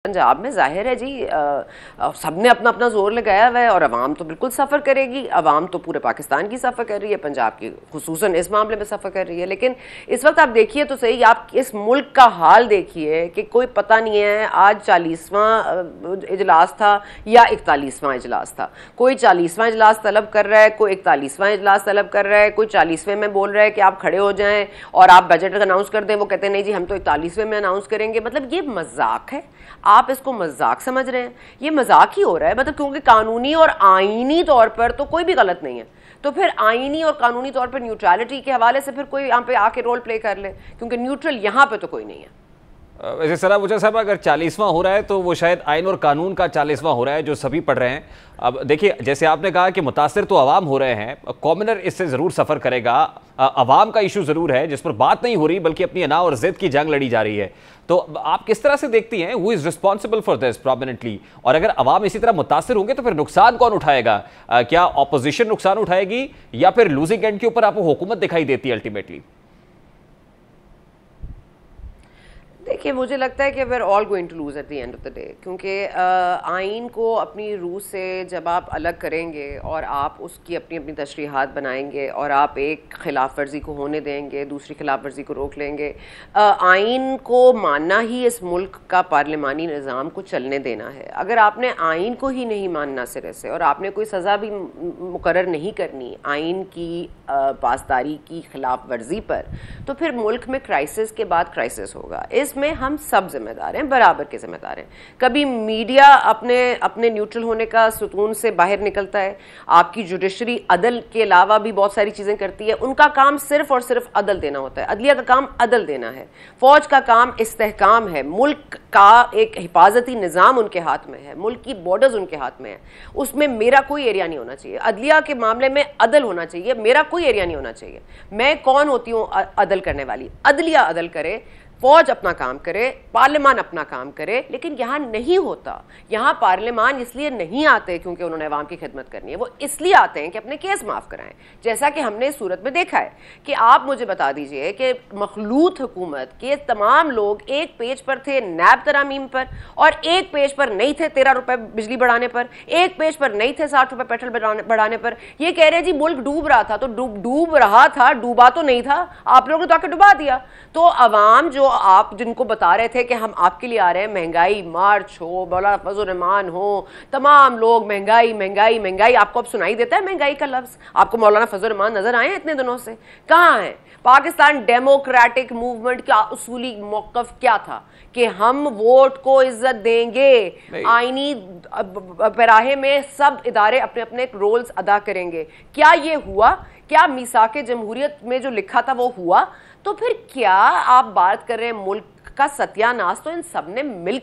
पंजाब में जाहिर है जी सबने अपना अपना जोर लगाया हुआ है और अवाम तो बिल्कुल सफ़र करेगी। अवाम तो पूरे पाकिस्तान की सफ़र कर रही है, पंजाब की खुसूसन इस मामले में सफ़र कर रही है। लेकिन इस वक्त आप देखिए तो सही, आप इस मुल्क का हाल देखिए कि कोई पता नहीं है आज 40वां इजलास था या 41वां इजलास था। कोई 40वां इजलास तलब कर रहा है, कोई 41वां इजलास तलब कर रहा है, कोई 40वें में बोल रहा है कि आप खड़े हो जाएं और आप बजट अनाउंस कर दें। वो कहते हैं नहीं जी हम तो 41वें में अनाउंस करेंगे। मतलब ये मजाक है, आप इसको मजाक समझ रहे हैं, ये मजाक ही हो रहा है। मतलब क्योंकि कानूनी और आईनी तौर पर तो कोई भी गलत नहीं है, तो फिर आईनी और कानूनी तौर पर न्यूट्रलिटी के हवाले से फिर कोई यहाँ पे आके रोल प्ले कर ले, क्योंकि न्यूट्रल यहाँ पे तो कोई नहीं है। वैसे सरा मुझा साहब, अगर 40वां हो रहा है तो वो शायद आइन और कानून का 40वां हो रहा है जो सभी पढ़ रहे हैं। अब देखिए, जैसे आपने कहा कि मुतासिर तो अवाम हो रहे हैं, कॉमनर इससे ज़रूर सफ़र करेगा। अवाम का इशू ज़रूर है जिस पर बात नहीं हो रही, बल्कि अपनी अना और ज़िद की जंग लड़ी जा रही है। तो आप किस तरह से देखती हैं who is responsible for this prominently? और अगर अवाम इसी तरह मुतासिर होंगे तो फिर नुकसान कौन उठाएगा? क्या ऑपोजिशन नुकसान उठाएगी या फिर लूजिंग एंड के ऊपर आपको हुकूमत दिखाई देती है अल्टीमेटली? देखिए, मुझे लगता है कि we are all going to lose at the end of the day, क्योंकि आइन को अपनी रूह से जब आप अलग करेंगे और आप उसकी अपनी अपनी तशरीहात बनाएंगे और आप एक खिलाफ वर्जी को होने देंगे, दूसरी खिलाफ वर्जी को रोक लेंगे। आइन को मानना ही इस मुल्क का पार्लिमानी निज़ाम को चलने देना है। अगर आपने आइन को ही नहीं मानना सिरे से और आपने कोई सज़ा भी मुकर्रर नहीं करनी आइन की पासदारी की खिलाफ वर्जी पर, तो फिर मुल्क में क्राइसिस के बाद क्राइसिस होगा। इसमें हम सब जिम्मेदार हैं, बराबर के जिम्मेदार हैं। कभी मीडिया अपने न्यूट्रल होने का सुतून से बाहर निकलता है। आपकी जुडिशरी अदल के अलावा भी बहुत सारी चीज़ें करती है, उनका काम सिर्फ और सिर्फ अदल देना होता है। अदलिया का काम अदल देना है, फौज का काम इस्तेहकाम है, मुल्क का एक हिफाजती निज़ाम उनके हाथ में है, मुल्क की बॉर्डर्स उनके हाथ में है। उसमें मेरा कोई एरिया नहीं होना चाहिए। अदलिया के मामले में अदल होना चाहिए, मेरा कोई एरिया नहीं होना चाहिए। मैं कौन होती हूँ अदल करने वाली? अदलिया अदल करे, फौज अपना काम करे, पार्लिमान अपना काम करे। लेकिन यहाँ नहीं होता। यहाँ पार्लिमान इसलिए नहीं आते क्योंकि उन्होंने अवाम की खिदमत करनी है, वो इसलिए आते हैं कि अपने केस माफ कराएं। जैसा कि हमने सूरत में देखा है कि आप मुझे बता दीजिए कि मखलूत हुकूमत के तमाम लोग एक पेज पर थे नैब तरामीम पर, और एक पेज पर नहीं थे 13 रुपए बिजली बढ़ाने पर, एक पेज पर नहीं थे 60 रुपए पेट्रोल बढ़ाने पर। ये कह रहे जी मुल्क डूब रहा था, तो डूब रहा था, डूबा तो नहीं था, आप लोगों ने तो आके डुबा दिया। तो अवाम जो आप जिनको बता रहे थे कि हम आपके लिए आ रहे हैं, महंगाई मार्च हो, मौलाना फजल रहमान हो, तमाम लोग महंगाई महंगाई महंगाई, आपको अब सुनाई देता है महंगाई का लफ्ज? आपको मौलाना फजल रहमान नजर आए इतने दिनों से? कहाँ हैं? पाकिस्तान डेमोक्रेटिक मूवमेंट का उसूली मौकफ क्या था कि हम वोट को इज्जत देंगे, आईनी पैराहे में सब इदारे अपने अपने रोल्स अदा करेंगे। क्या ये हुआ? क्या मीसाके जमहूरियत में जो लिखा था वो हुआ? तो फिर क्या आप बात कर रहे हैं मुल्क का सत्यानाश तो इन सब ने मिल